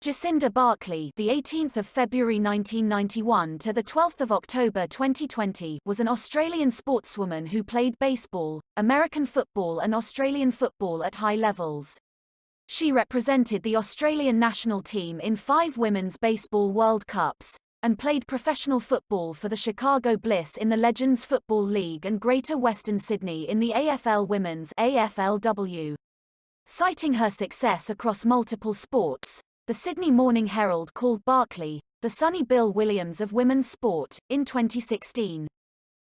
Jacinda Barkley, the 18th of February 1991 to the 12th of October 2020, was an Australian sportswoman who played baseball, American football and Australian football at high levels. She represented the Australian national team in 5 Women's Baseball World Cups and played professional football for the Chicago Bliss in the Legends Football League and Greater Western Sydney in the AFL Women's AFLW. Citing her success across multiple sports, the Sydney Morning Herald called Barkley the Sonny Bill Williams of women's sport in 2016.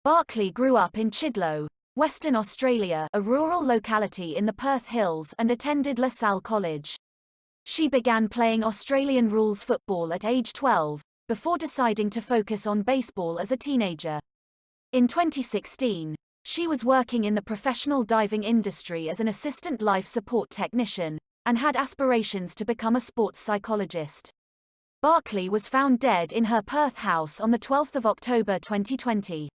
Barkley grew up in Chidlow, Western Australia, a rural locality in the Perth Hills, and attended La Salle College. She began playing Australian rules football at age 12, before deciding to focus on baseball as a teenager. In 2016, she was working in the professional diving industry as an assistant life support technician, and had aspirations to become a sports psychologist. Barkley was found dead in her Perth house on the 12th of October 2020.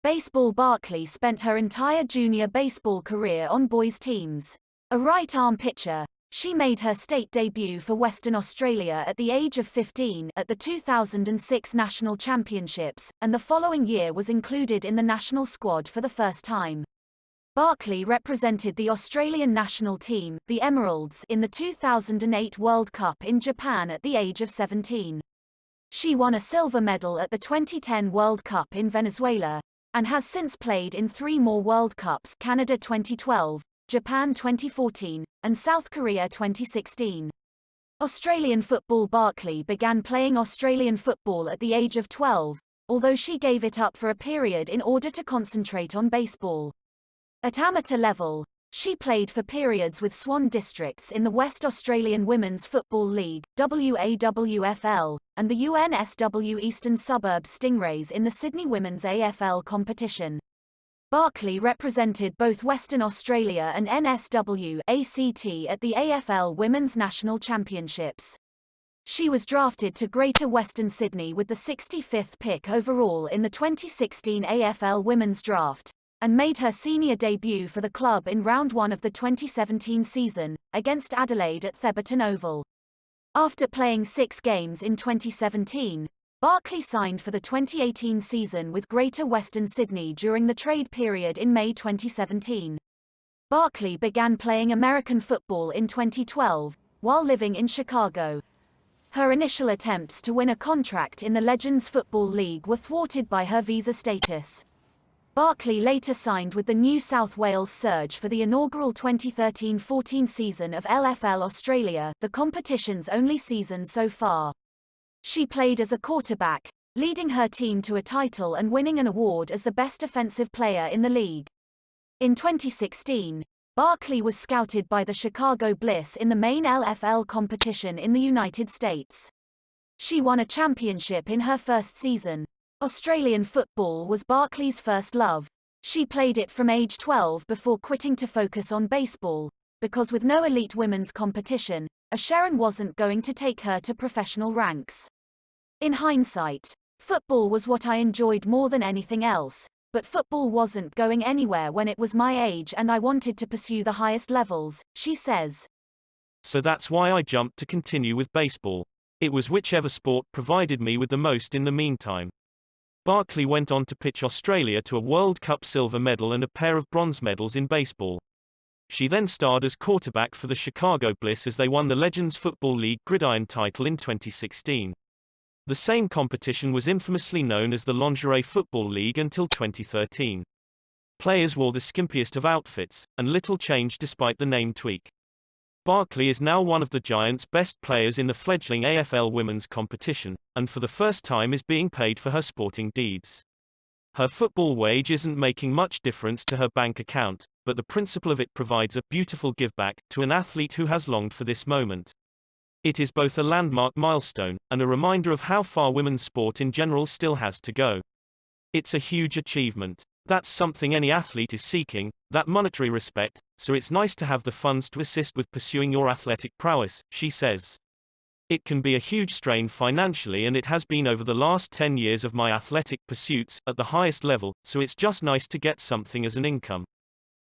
Baseball. Barkley spent her entire junior baseball career on boys' teams. A right-arm pitcher, she made her state debut for Western Australia at the age of 15 at the 2006 National Championships, and the following year was included in the national squad for the first time. Barkley represented the Australian national team, the Emeralds, in the 2008 World Cup in Japan at the age of 17. She won a silver medal at the 2010 World Cup in Venezuela, and has since played in 3 more World Cups: Canada 2012, Japan 2014, and South Korea 2016. Australian football. Barkley began playing Australian football at the age of 12, although she gave it up for a period in order to concentrate on baseball. At amateur level, she played for periods with Swan Districts in the West Australian Women's Football League, WAWFL, and the UNSW Eastern Suburbs Stingrays in the Sydney Women's AFL competition. Barkley represented both Western Australia and NSW ACT at the AFL Women's National Championships. She was drafted to Greater Western Sydney with the 65th pick overall in the 2016 AFL Women's Draft, and made her senior debut for the club in Round 1 of the 2017 season, against Adelaide at Thebarton Oval. After playing 6 games in 2017, Barkley signed for the 2018 season with Greater Western Sydney during the trade period in May 2017. Barkley began playing American football in 2012, while living in Chicago. Her initial attempts to win a contract in the Legends Football League were thwarted by her visa status. Barkley later signed with the New South Wales Surge for the inaugural 2013-14 season of LFL Australia, the competition's only season so far. She played as a quarterback, leading her team to a title and winning an award as the best offensive player in the league. In 2016, Barkley was scouted by the Chicago Bliss in the main LFL competition in the United States. She won a championship in her first season. Australian football was Barkley's first love. She played it from age 12 before quitting to focus on baseball, because with no elite women's competition, Sharon wasn't going to take her to professional ranks. In hindsight, football was what I enjoyed more than anything else, but football wasn't going anywhere when it was my age and I wanted to pursue the highest levels, she says. So that's why I jumped to continue with baseball. It was whichever sport provided me with the most in the meantime. Barkley went on to pitch Australia to a World Cup silver medal and a pair of bronze medals in baseball. She then starred as quarterback for the Chicago Bliss as they won the Legends Football League Gridiron title in 2016. The same competition was infamously known as the Lingerie Football League until 2013. Players wore the skimpiest of outfits, and little changed despite the name tweak. Barkley is now one of the Giants' best players in the fledgling AFL women's competition, and for the first time is being paid for her sporting deeds. Her football wage isn't making much difference to her bank account, but the principle of it provides a beautiful giveback to an athlete who has longed for this moment. It is both a landmark milestone, and a reminder of how far women's sport in general still has to go. It's a huge achievement. That's something any athlete is seeking, that monetary respect, so it's nice to have the funds to assist with pursuing your athletic prowess, she says. It can be a huge strain financially, and it has been over the last 10 years of my athletic pursuits, at the highest level, so it's just nice to get something as an income.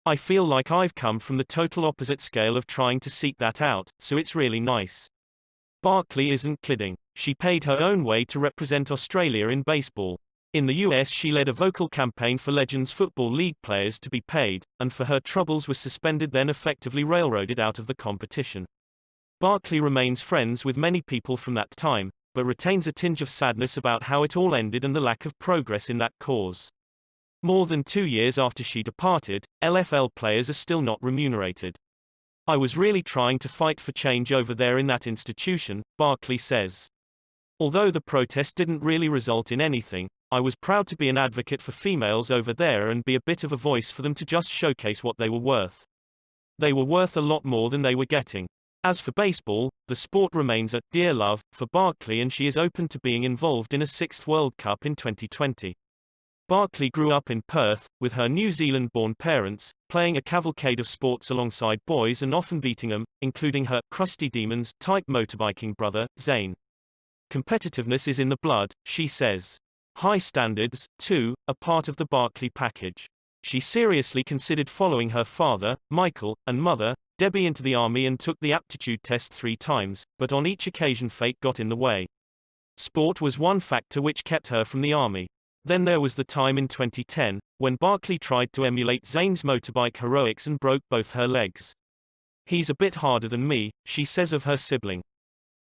I feel like I've come from the total opposite scale of trying to seek that out, so it's really nice. Barkley isn't kidding. She paid her own way to represent Australia in baseball. In the US, she led a vocal campaign for Legends Football League players to be paid, and for her troubles was suspended, then effectively railroaded out of the competition. Barkley remains friends with many people from that time, but retains a tinge of sadness about how it all ended and the lack of progress in that cause. More than 2 years after she departed, LFL players are still not remunerated. I was really trying to fight for change over there in that institution, Barkley says. Although the protest didn't really result in anything, I was proud to be an advocate for females over there and be a bit of a voice for them to just showcase what they were worth. They were worth a lot more than they were getting. As for baseball, the sport remains a dear love for Barkley, and she is open to being involved in a 6th World Cup in 2020. Barkley grew up in Perth, with her New Zealand-born parents, playing a cavalcade of sports alongside boys and often beating them, including her Crusty Demons-type motorbiking brother, Zane. Competitiveness is in the blood, she says. High standards, too, are part of the Barkley package. She seriously considered following her father, Michael, and mother, Debbie, into the army and took the aptitude test 3 times, but on each occasion fate got in the way. Sport was one factor which kept her from the army. Then there was the time in 2010, when Barkley tried to emulate Zane's motorbike heroics and broke both her legs. He's a bit harder than me, she says of her sibling.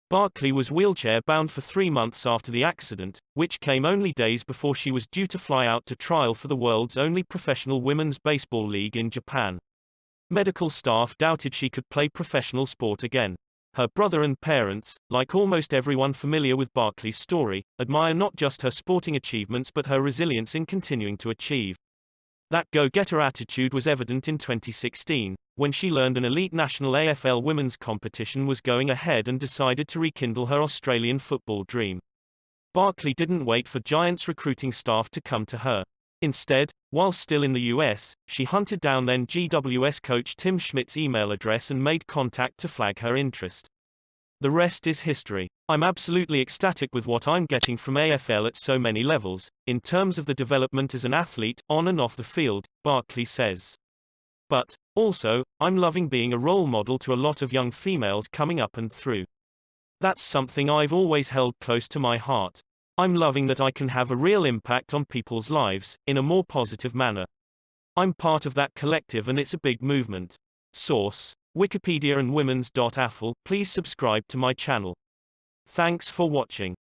Barkley was wheelchair-bound for 3 months after the accident, which came only days before she was due to fly out to trial for the world's only professional women's baseball league in Japan. Medical staff doubted she could play professional sport again. Her brother and parents, like almost everyone familiar with Barkley's story, admire not just her sporting achievements but her resilience in continuing to achieve. That go-getter attitude was evident in 2016, when she learned an elite national AFL women's competition was going ahead and decided to rekindle her Australian football dream. Barkley didn't wait for Giants recruiting staff to come to her. Instead, while still in the US, she hunted down then GWS coach Tim Schmidt's email address and made contact to flag her interest. The rest is history. I'm absolutely ecstatic with what I'm getting from AFL at so many levels, in terms of the development as an athlete, on and off the field, Barkley says. But, also, I'm loving being a role model to a lot of young females coming up and through. That's something I've always held close to my heart. I'm loving that I can have a real impact on people's lives, in a more positive manner. I'm part of that collective and it's a big movement. Source: Wikipedia and Women's.AFL. Please subscribe to my channel. Thanks for watching.